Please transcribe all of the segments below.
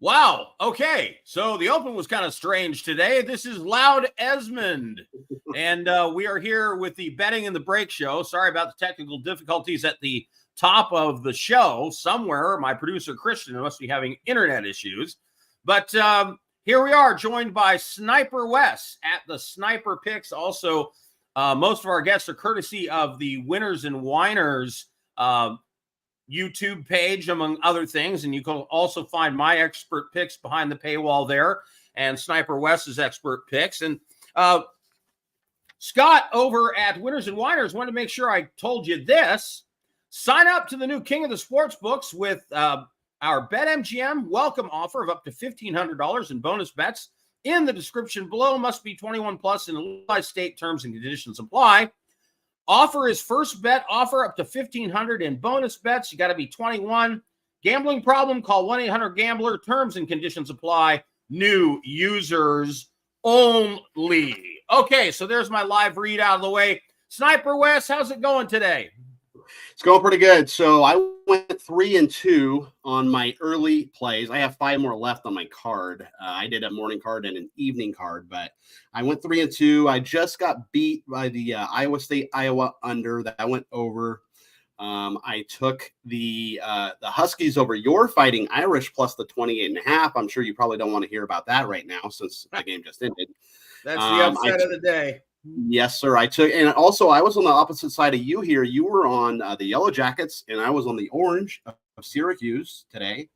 Wow. Okay. So the open was kind of strange today. This is Loud Esmond, and we are here with the Betting in the Break show. Sorry about the technical difficulties at the top of the show. Somewhere, my producer Christian must be having internet issues. But here we are, joined by Sniper Wes at the Sniper Picks. Also, most of our guests are courtesy of the Winners and Whiners YouTube page, among other things. And you can also find my expert picks behind the paywall there and Sniper Wes's expert picks. And Scott over at Winners and Whiners wanted to make sure I told you this. Sign up to the new King of the Sports Books with our BetMGM welcome offer of up to $1,500 in bonus bets in the description below. Must be 21 plus in Illinois state. Terms and conditions apply. Offer is first bet offer up to $1,500 in bonus bets. You got to be 21. Gambling problem? Call 1-800-GAMBLER. Terms and conditions apply. New users only. Okay, so there's my live read out of the way. Sniper Wes, how's it going today? It's going pretty good. So I went 3-2 on my early plays. I have 5 more left on my card. I did a morning card and an evening card, but I went 3-2. I just got beat by the Iowa State Iowa under that I went over. I took the Huskies over your Fighting Irish plus the 28.5. I'm sure you probably don't want to hear about that right now since the game just ended. That's the upset of the day. Yes, sir. I took, and also I was on the opposite side of you here. You were on the Yellow Jackets, and I was on the Orange of Syracuse today.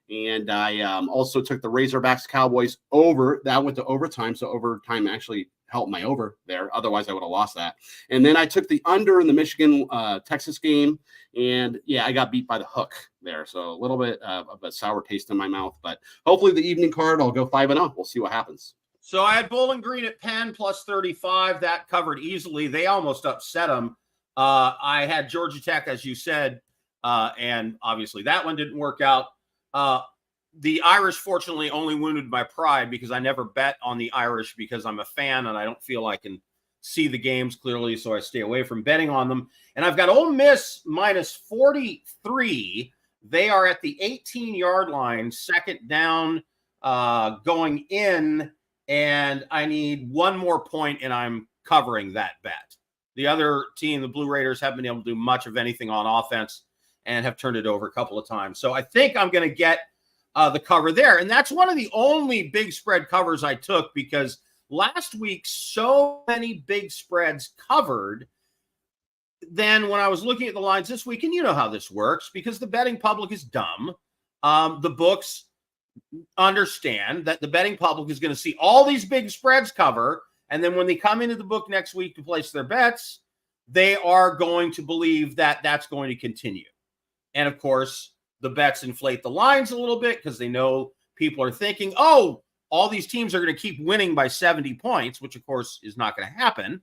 And I also took the Razorbacks Cowboys over. That went to overtime, so overtime actually helped my over there. Otherwise, I would have lost that. And then I took the under in the Michigan Texas game, and yeah, I got beat by the hook there. So a little bit of a sour taste in my mouth. But hopefully, the evening card, I'll go 5-0. We'll see what happens. So I had Bowling Green at Penn plus 35. That covered easily. They almost upset them. I had Georgia Tech, as you said, and obviously that one didn't work out. The Irish, fortunately, only wounded my pride because I never bet on the Irish because I'm a fan and I don't feel I can see the games clearly, so I stay away from betting on them. And I've got Ole Miss minus 43. They are at the 18-yard line, second down, going in. And I need one more point, and I'm covering that bet. The other team, the Blue Raiders, haven't been able to do much of anything on offense and have turned it over a couple of times. So I think I'm going to get the cover there. And that's one of the only big spread covers I took because last week so many big spreads covered. Then when I was looking at the lines this week, and you know how this works because the betting public is dumb, the books understand that the betting public is going to see all these big spreads cover, and then when they come into the book next week to place their bets, they are going to believe that that's going to continue. And of course, the bets inflate the lines a little bit because they know people are thinking, oh, all these teams are going to keep winning by 70 points, which of course is not going to happen.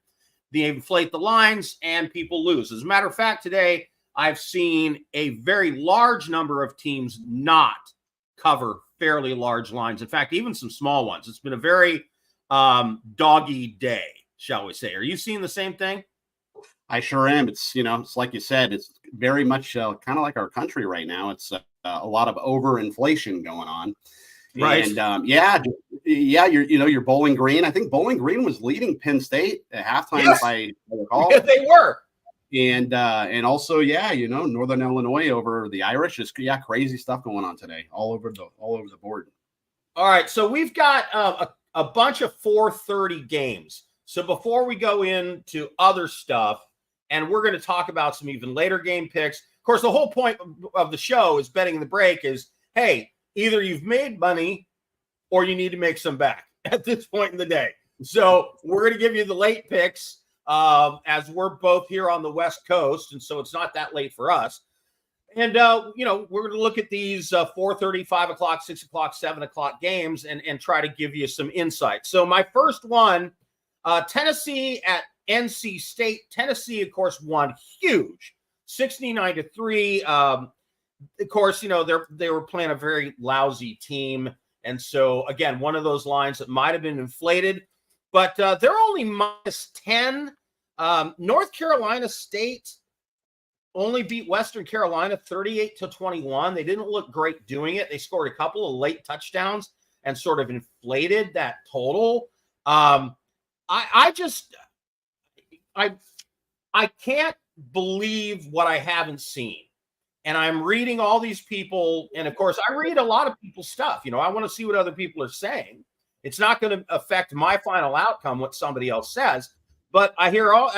They inflate the lines and people lose. As a matter of fact, today I've seen a very large number of teams not cover fairly large lines. In fact, even some small ones. It's been a very doggy day, shall we say. Are you seeing the same thing? I sure am. It's, it's like you said, it's very much kind of like our country right now. It's a lot of overinflation going on. Right. And you're Bowling Green. I think Bowling Green was leading Penn State at halftime, yes, if I recall. Yeah, they were. And also, Northern Illinois over the Irish. Just crazy stuff going on today, all over the board. All right, so we've got a bunch of 4:30 games. So before we go into other stuff, and we're going to talk about some even later game picks. Of course, the whole point of the show is betting in the break is, hey, either you've made money or you need to make some back at this point in the day. So we're going to give you the late picks. As we're both here on the West Coast, and so it's not that late for us. And, we're going to look at these 4:30, 5 o'clock, 6 o'clock, 7 o'clock games and try to give you some insight. So my first one, Tennessee at NC State. Tennessee, of course, won huge, 69-3. Of course, they were playing a very lousy team. And so, again, one of those lines that might have been inflated. But they're only minus 10. North Carolina State only beat Western Carolina 38-21. They didn't look great doing it. They scored a couple of late touchdowns and sort of inflated that total. I can't believe what I haven't seen. And I'm reading all these people. And of course, I read a lot of people's stuff. You know, I want to see what other people are saying. It's not going to affect my final outcome, what somebody else says. But I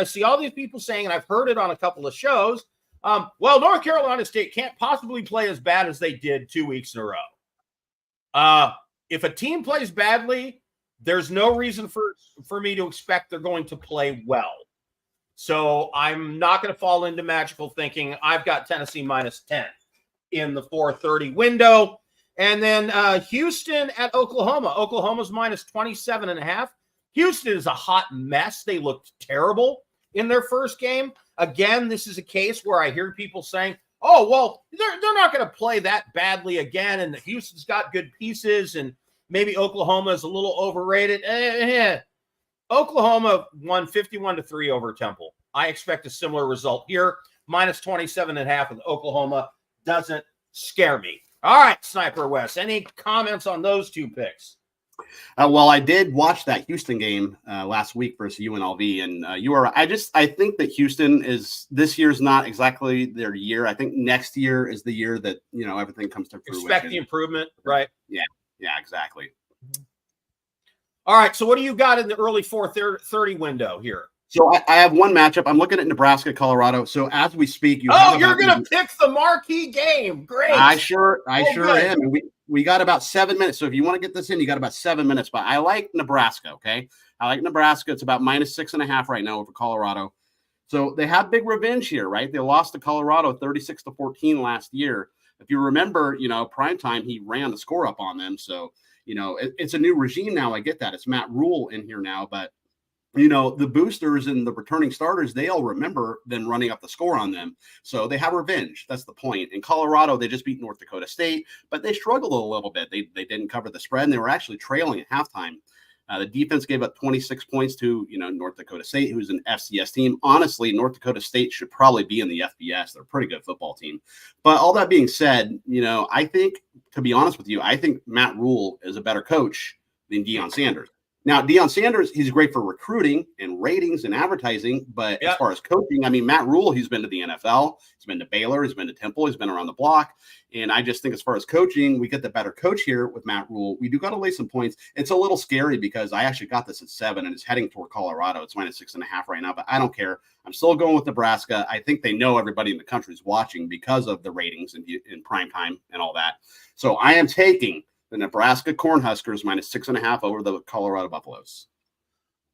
see all these people saying, and I've heard it on a couple of shows, well, North Carolina State can't possibly play as bad as they did 2 weeks in a row. If a team plays badly, there's no reason for me to expect they're going to play well. So I'm not going to fall into magical thinking. I've got Tennessee -10 in the 4:30 window. And then Houston at Oklahoma. Oklahoma's -27.5. Houston is a hot mess. They looked terrible in their first game. Again, this is a case where I hear people saying, oh, well, they're not going to play that badly again, and Houston's got good pieces, and maybe Oklahoma is a little overrated. Oklahoma won 51-3 over Temple. I expect a similar result here. -27.5 with Oklahoma doesn't scare me. All right, Sniper West, any comments on those two picks? Well, I did watch that Houston game last week versus UNLV, and I think that Houston this year's not exactly their year. I think next year is the year that, you know, everything comes to fruition. Expect the improvement, right? Yeah, exactly. All right, so what do you got in the early 4:30 window here? So I have one matchup. I'm looking at Nebraska, Colorado. So as we speak, you're going to pick the marquee game. Great. I sure am. And we got about 7 minutes. So if you want to get this in, you got about 7 minutes. But I like Nebraska, okay? I like Nebraska. It's about -6.5 right now over Colorado. So they have big revenge here, right? They lost to Colorado 36-14 last year. If you remember, you know, primetime, he ran the score up on them. So, you know, it's a new regime now. I get that. It's Matt Rule in here now. But, you know, the boosters and the returning starters, they all remember them running up the score on them. So they have revenge. That's the point. In Colorado, they just beat North Dakota State, but they struggled a little bit. They didn't cover the spread, and they were actually trailing at halftime. The defense gave up 26 points to, you know, North Dakota State, who's an FCS team. Honestly, North Dakota State should probably be in the FBS. They're a pretty good football team. But all that being said, you know, I think, to be honest with you, I think Matt Rule is a better coach than Deion Sanders. Now, Deion Sanders, he's great for recruiting and ratings and advertising, but as far as coaching, I mean, Matt Rule, he's been to the NFL, he's been to Baylor, he's been to Temple, he's been around the block, and I just think as far as coaching, we get the better coach here with Matt Rule. We do got to lay some points. It's a little scary because I actually got this at 7, and it's heading toward Colorado. It's -6.5 right now, but I don't care. I'm still going with Nebraska. I think they know everybody in the country is watching because of the ratings in prime time and all that. So I am taking the Nebraska Cornhuskers -6.5 over the Colorado Buffaloes.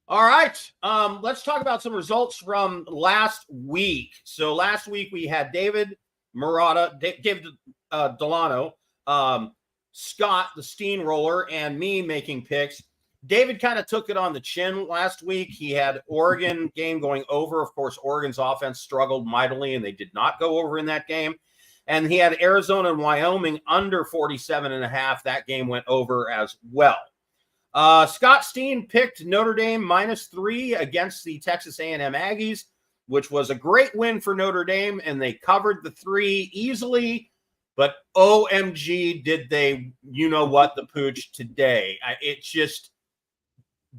All right. Let's talk about some results from last week. So last week we had David Murata, David Delano, Scott, the Steamroller, and me making picks. David kind of took it on the chin last week. He had Oregon game going over. Of course, Oregon's offense struggled mightily, and they did not go over in that game. And he had Arizona and Wyoming under 47.5. That game went over as well. Scott Steen picked Notre Dame -3 against the Texas A&M Aggies, which was a great win for Notre Dame, and they covered the 3 easily. But OMG, did they, you know what, the pooch today. It's just,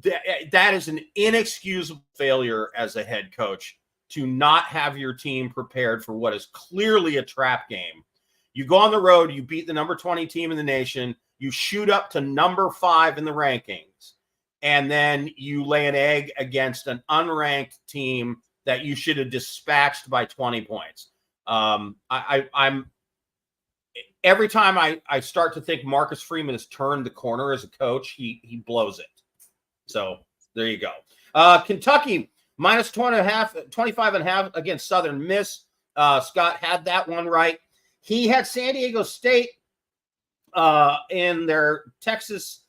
that is an inexcusable failure as a head coach, to not have your team prepared for what is clearly a trap game. You go on the road, you beat the number 20 team in the nation, you shoot up to number 5 in the rankings, and then you lay an egg against an unranked team that you should have dispatched by 20 points. I'm every time I start to think Marcus Freeman has turned the corner as a coach, he blows it. So there you go. Kentucky -25.5 against Southern Miss. Scott had that one right. He had San Diego State in their Texas.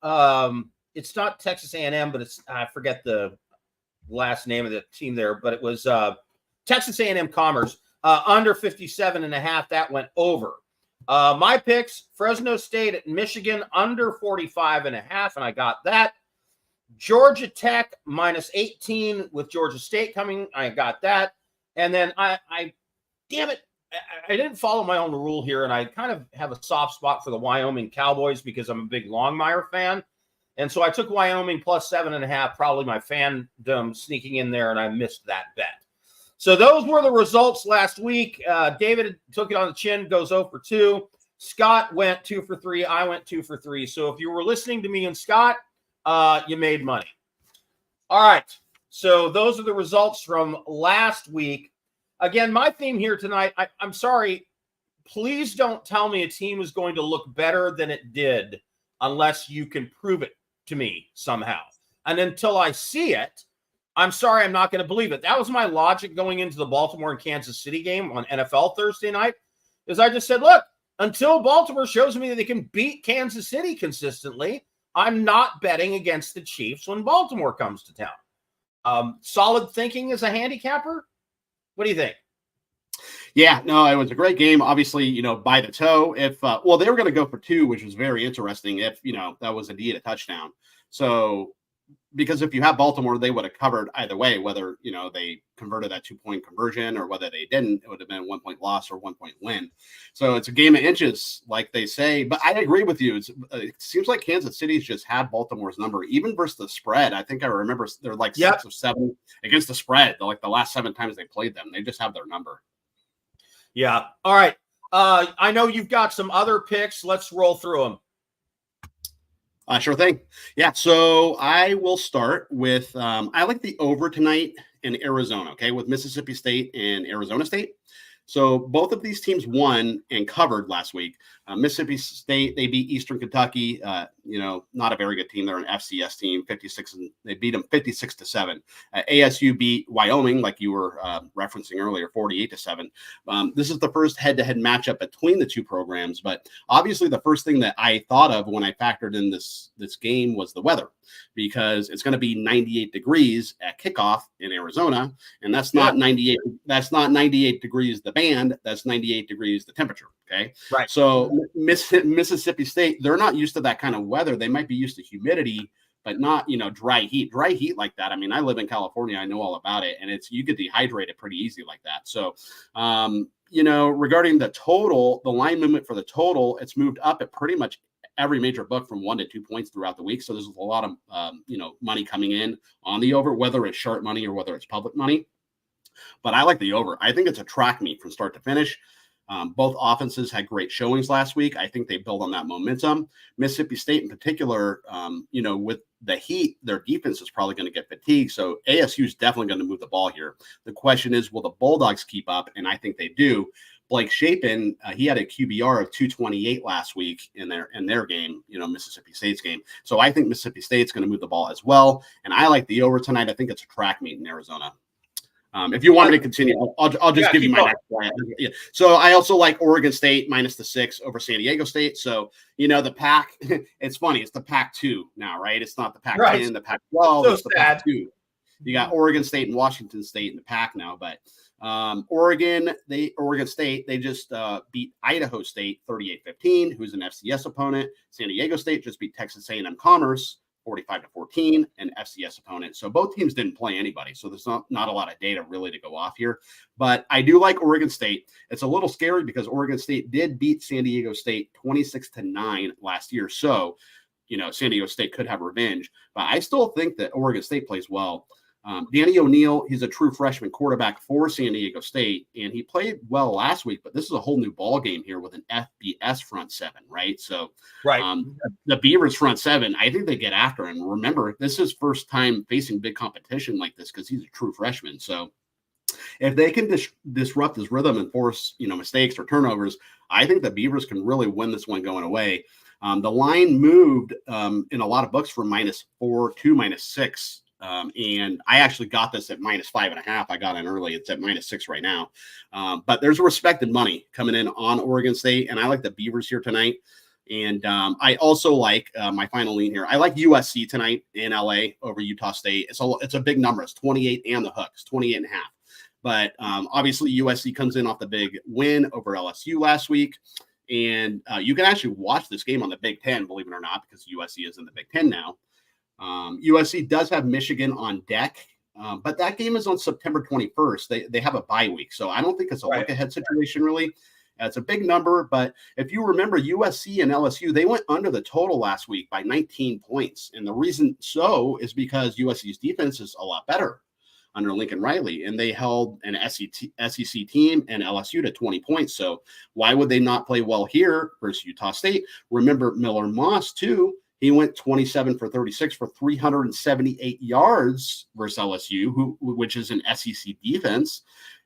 It's not Texas A&M, but I forget the last name of the team there, but it was Texas A&M Commerce under 57.5. That went over. My picks: Fresno State at Michigan under 45.5, and I got that. Georgia Tech -18 with Georgia State coming. I got that. And then I damn it. I didn't follow my own rule here, and I kind of have a soft spot for the Wyoming Cowboys because I'm a big Longmire fan. And so I took Wyoming plus 7.5, probably my fandom sneaking in there, and I missed that bet. So those were the results last week. David took it on the chin, goes 0 for 2. Scott went 2 for 3. I went 2 for 3. So if you were listening to me and Scott, you made money. All right. So those are the results from last week. Again, my theme here tonight, I'm sorry, please don't tell me a team is going to look better than it did unless you can prove it to me somehow. And until I see it, I'm sorry, I'm not going to believe it. That was my logic going into the Baltimore and Kansas City game on NFL Thursday night, is I just said, look, until Baltimore shows me that they can beat Kansas City consistently, I'm not betting against the Chiefs when Baltimore comes to town. Solid thinking as a handicapper? What do you think? Yeah, no, it was a great game. Obviously, by the toe. If they were going to go for 2, which was very interesting. If that was indeed a touchdown. So, because if you have Baltimore, they would have covered either way, whether they converted that 2-point conversion or whether they didn't. It would have been a 1-point loss or 1-point win. So it's a game of inches, like they say. But I agree with you. It seems like Kansas City's just had Baltimore's number, even versus the spread. I think I remember they're like 6 of 7 against the spread. They're like the last 7 times they played them, they just have their number. Yeah. All right. I know you've got some other picks. Let's roll through them. Sure thing. Yeah. So I will start with, I like the over tonight in Arizona, okay, with Mississippi State and Arizona State. So both of these teams won and covered last week. Mississippi State, they beat Eastern Kentucky. Not a very good team. They're an FCS team, 56, and they beat them 56-7. ASU beat Wyoming, like you were referencing earlier, 48-7. This is the first head-to-head matchup between the two programs. But obviously, the first thing that I thought of when I factored in this game was the weather, because it's going to be 98 degrees at kickoff in Arizona, and that's not 98. That's not 98 degrees the band. That's 98 degrees the temperature. Okay, right. So Mississippi State, they're not used to that kind of weather. They might be used to humidity, but not dry heat like that. I mean, I live in California. I know all about it, and you get dehydrated pretty easy like that. So, regarding the total, the line movement for the total, it's moved up at pretty much every major book from 1 to 2 points throughout the week. So there's a lot of, money coming in on the over, whether it's sharp money or whether it's public money. But I like the over. I think it's a track meet from start to finish. Both offenses had great showings last week. I think they build on that momentum. Mississippi State in particular, with the heat, their defense is probably going to get fatigued. So ASU is definitely going to move the ball here. The question is, will the Bulldogs keep up? And I think they do. Blake Shapen, he had a QBR of 228 last week in their game, Mississippi State's game. So I think Mississippi State's going to move the ball as well. And I like the over tonight. I think it's a track meet in Arizona. If you want me to continue, I'll just give you my next plan. Yeah. So I also like Oregon State minus the 6 over San Diego State. So, the Pac, it's funny. It's the Pac-2 now, right? It's not the Pac-10, the Pac-12. It's the Pac-2. You got Oregon State and Washington State in the Pac now. But Oregon State, they just beat Idaho State 38-15, who's an FCS opponent. San Diego State just beat Texas A&M Commerce 45-14, an FCS opponent. So both teams didn't play anybody. So there's not a lot of data really to go off here. But I do like Oregon State. It's a little scary because Oregon State did beat San Diego State 26-9 last year. So, San Diego State could have revenge. But I still think that Oregon State plays well. Danny O'Neal, he's a true freshman quarterback for San Diego State, and he played well last week, but this is a whole new ball game here with an FBS front seven, right? So the Beavers front seven, I think they get after him. Remember, this is his first time facing big competition like this because he's a true freshman. So if they can disrupt his rhythm and force, mistakes or turnovers, I think the Beavers can really win this one going away. The line moved in a lot of books from -4 to -6. And I actually got this at -5.5. I got in early. It's at -6 right now. But there's respected money coming in on Oregon State, and I like the Beavers here tonight. And I also like my final lean here. I like USC tonight in LA over Utah State. It's a big number. It's 28 and the hooks, 28.5. But obviously USC comes in off the big win over LSU last week. And you can actually watch this game on the Big Ten, believe it or not, because USC is in the Big Ten now. USC does have Michigan on deck But that game is on September 21st. They have a bye week, so I don't think it's a look ahead situation really. It's a big number, but if you remember, USC and LSU, they went under the total last week by 19 points. And the reason so is because USC's defense is a lot better under Lincoln Riley, and they held an SEC team and LSU to 20 points. So why would they not play well here versus Utah State? Remember Miller Moss, too. He went 27 for 36 for 378 yards versus LSU, which is an SEC defense.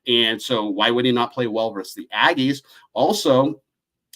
And so why would he not play well versus the Aggies? Also,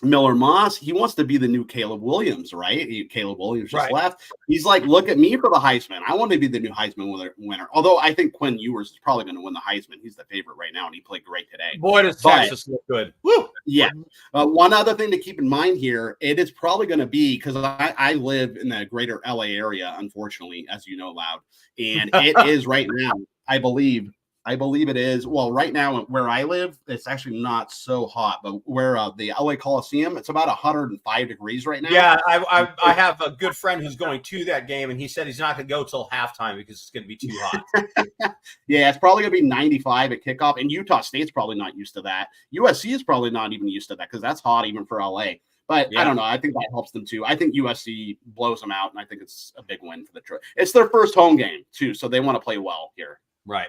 Miller Moss, he wants to be the new Caleb Williams, right? Caleb Williams just left. He's like, look at me for the Heisman. I want to be the new Heisman winner. Although I think Quinn Ewers is probably going to win the Heisman. He's the favorite right now, and he played great today. Boy, does Texas look good. Woo! Yeah. One other thing to keep in mind here, it is probably going to be, because I live in the greater LA area, unfortunately, as you know, Loud. And it is right now, I believe it is. Well, right now where I live, it's actually not so hot, but where the LA Coliseum, it's about 105 degrees right now. Yeah, I have a good friend who's going to that game, and he said he's not going to go till halftime because it's going to be too hot. Yeah, it's probably going to be 95 at kickoff, and Utah State's probably not used to that. USC is probably not even used to that because that's hot even for LA. But I don't know. I think that helps them too. I think USC blows them out, and I think it's a big win for the trip. It's their first home game too, so they want to play well here. Right.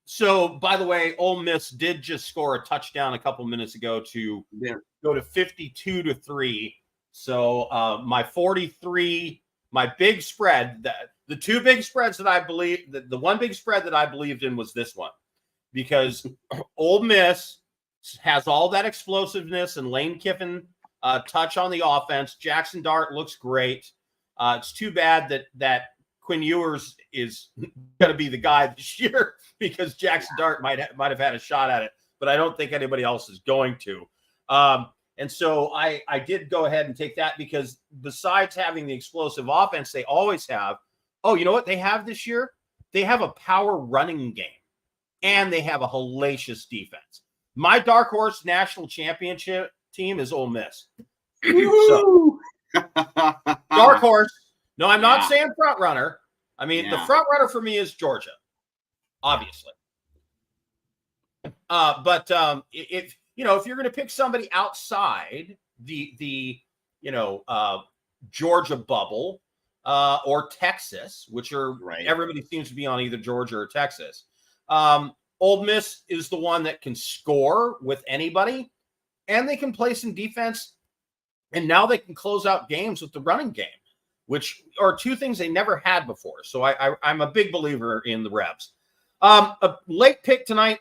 So by the way, Ole Miss did just score a touchdown a couple minutes ago to go to 52-3. So my 43, my big spread, the two big spreads that I believe, the one big spread that I believed in was this one, because Ole Miss has all that explosiveness and Lane Kiffin touch on the offense. Jackson Dart looks great. It's too bad that Quinn Ewers is going to be the guy this year because Jackson Dart might have had a shot at it, but I don't think anybody else is going to. And so I did go ahead and take that because besides having the explosive offense they always have, oh, you know what they have this year? They have a power running game, and they have a hellacious defense. My dark horse national championship team is Ole Miss. So, dark horse. No, I'm not saying front runner. I mean, the front runner for me is Georgia, obviously. But if you're going to pick somebody outside the Georgia bubble or Texas, which are everybody seems to be on either Georgia or Texas, Ole Miss is the one that can score with anybody, and they can play some defense, and now they can close out games with the running game, which are two things they never had before. So I'm a big believer in the Rebs. A late pick tonight,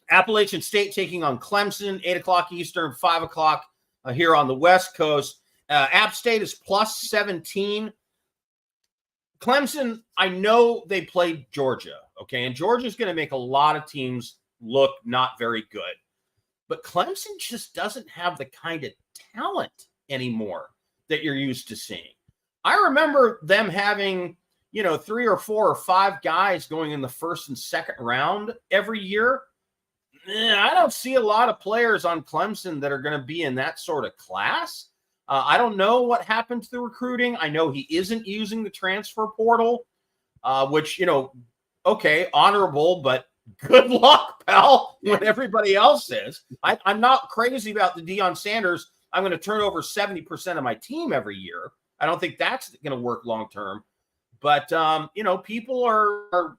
Appalachian State taking on Clemson, 8 o'clock Eastern, 5 o'clock here on the West Coast. App State is plus 17. Clemson, I know they played Georgia, okay? And Georgia's going to make a lot of teams look not very good. But Clemson just doesn't have the kind of talent anymore that you're used to seeing. I remember them having, 3 or 4 or 5 guys going in the first and second round every year. I don't see a lot of players on Clemson that are going to be in that sort of class. I don't know what happened to the recruiting. I know he isn't using the transfer portal, which, okay, honorable, but good luck, pal, when everybody else is. I'm not crazy about the Deion Sanders. I'm going to turn over 70% of my team every year. I don't think that's going to work long term. But, people are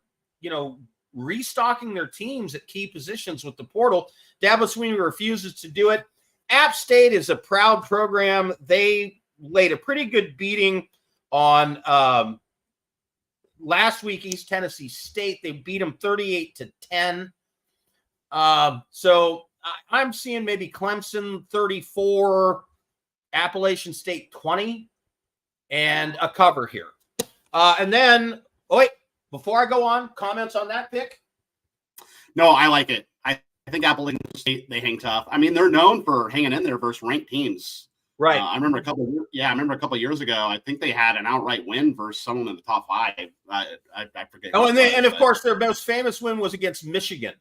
restocking their teams at key positions with the portal. Dabo Swinney refuses to do it. App State is a proud program. They laid a pretty good beating on last week, East Tennessee State. They beat them 38-10. So I'm seeing maybe Clemson 34, Appalachian State 20, and a cover here. And then, before I go on, comments on that pick? No, I like it. I think Appalachian State, they hang tough. I mean, they're known for hanging in there versus ranked teams. Right. I remember a couple of years ago, I think they had an outright win versus someone in the top 5. I forget. Oh, and of course, their most famous win was against Michigan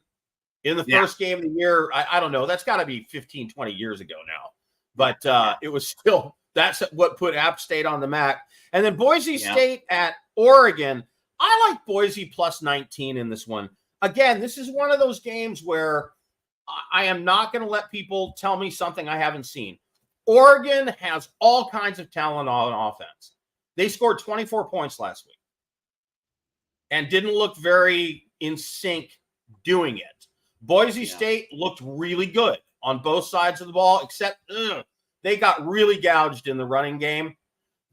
in the first game of the year. I don't know. That's got to be 15, 20 years ago now. But it was still, that's what put App State on the map. And then Boise State at Oregon. I like Boise plus 19 in this one. Again, this is one of those games where I am not going to let people tell me something I haven't seen. Oregon has all kinds of talent on offense. They scored 24 points last week and didn't look very in sync doing it. Boise State looked really good on both sides of the ball, except they got really gouged in the running game.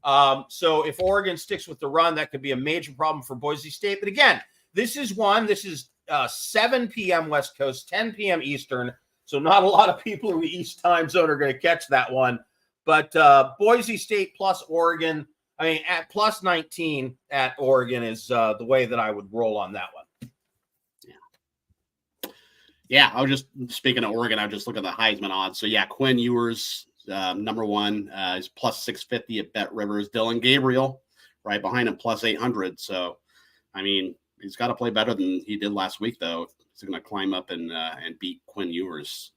So if Oregon sticks with the run, that could be a major problem for Boise State. But again, this is 7 p.m. West Coast, 10 p.m. Eastern. So not a lot of people in the East time zone are going to catch that one. But Boise State plus Oregon, at plus 19 at Oregon is the way that I would roll on that one. Yeah, I was just speaking of Oregon. I was just looking at the Heisman odds. So yeah, Quinn Ewers, number one, is plus 650 at Bet Rivers. Dylan Gabriel, right behind him, plus 800. So, I mean, he's got to play better than he did last week, though. He's going to climb up and beat Quinn Ewers.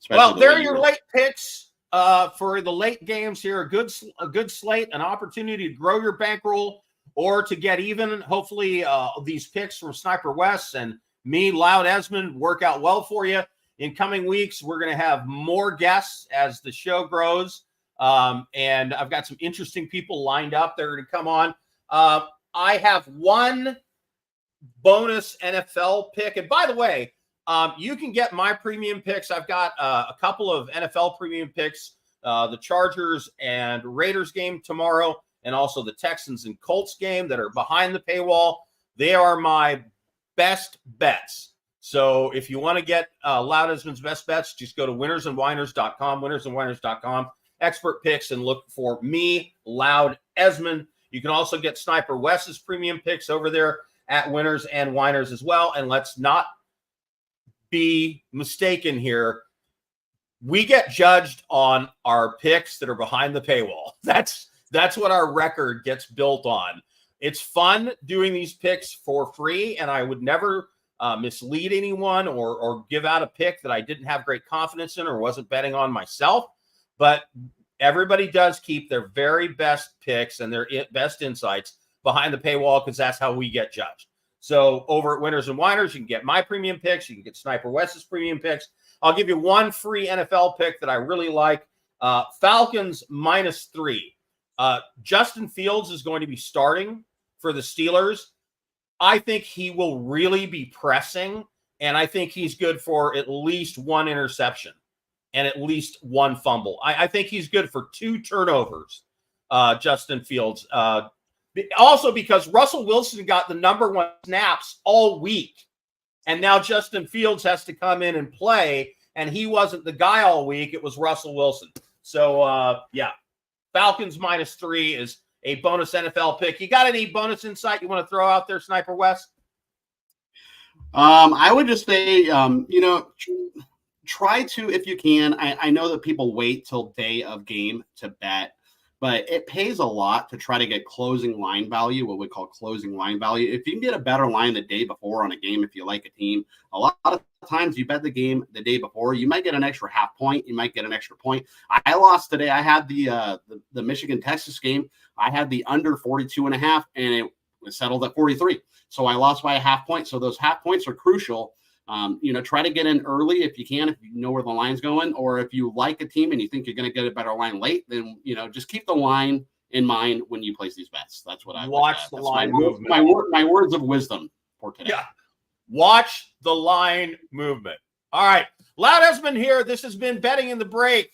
Well, there are your late picks for the late games here. A good slate, an opportunity to grow your bankroll or to get even. Hopefully, these picks from Sniper West and me, Loud Esmond, work out well for you. In coming weeks, we're going to have more guests as the show grows. And I've got some interesting people lined up that are going to come on. I have one bonus NFL pick. And by the way, you can get my premium picks. I've got a couple of NFL premium picks, the Chargers and Raiders game tomorrow, and also the Texans and Colts game that are behind the paywall. They are my best bets. So if you want to get Loud Esmond's best bets, just go to winnersandwhiners.com, winnersandwhiners.com, expert picks, and look for me, Loud Esmond. You can also get Sniper West's premium picks over there at Winners and Whiners as well. And let's not be mistaken here. We get judged on our picks that are behind the paywall. That's what our record gets built on. It's fun doing these picks for free, and I would never mislead anyone or give out a pick that I didn't have great confidence in or wasn't betting on myself. But everybody does keep their very best picks and their best insights behind the paywall because that's how we get judged. So over at Winners and Whiners, you can get my premium picks. You can get Sniper West's premium picks. I'll give you one free NFL pick that I really like. Falcons -3. Justin Fields is going to be starting for the Steelers. I think he will really be pressing, and I think he's good for at least one interception and at least one fumble. I think he's good for 2 turnovers, Justin Fields. Also because Russell Wilson got the number 1 snaps all week, and now Justin Fields has to come in and play, and he wasn't the guy all week. It was Russell Wilson. So, Falcons -3 is a bonus NFL pick. You got any bonus insight you want to throw out there, Sniper West? I would just say, try to, if you can. I know that people wait till day of game to bet, but it pays a lot to try to get closing line value, what we call closing line value. If you can get a better line the day before on a game, if you like a team, a lot of times you bet the game the day before, you might get an extra half point. You might get an extra point. I lost today. I had the Michigan-Texas game. I had the under 42.5, and it was settled at 43. So I lost by a half point. So those half points are crucial. Try to get in early if you can, if you know where the line's going, or if you like a team and you think you're going to get a better line late, then, just keep the line in mind when you place these bets. That's what I watch the line movement. My words of wisdom for today. Yeah. Watch the line movement. All right. Loud Esmond here. This has been Betting in the Break.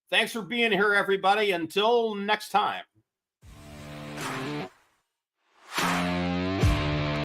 Thanks for being here, everybody. Until next time.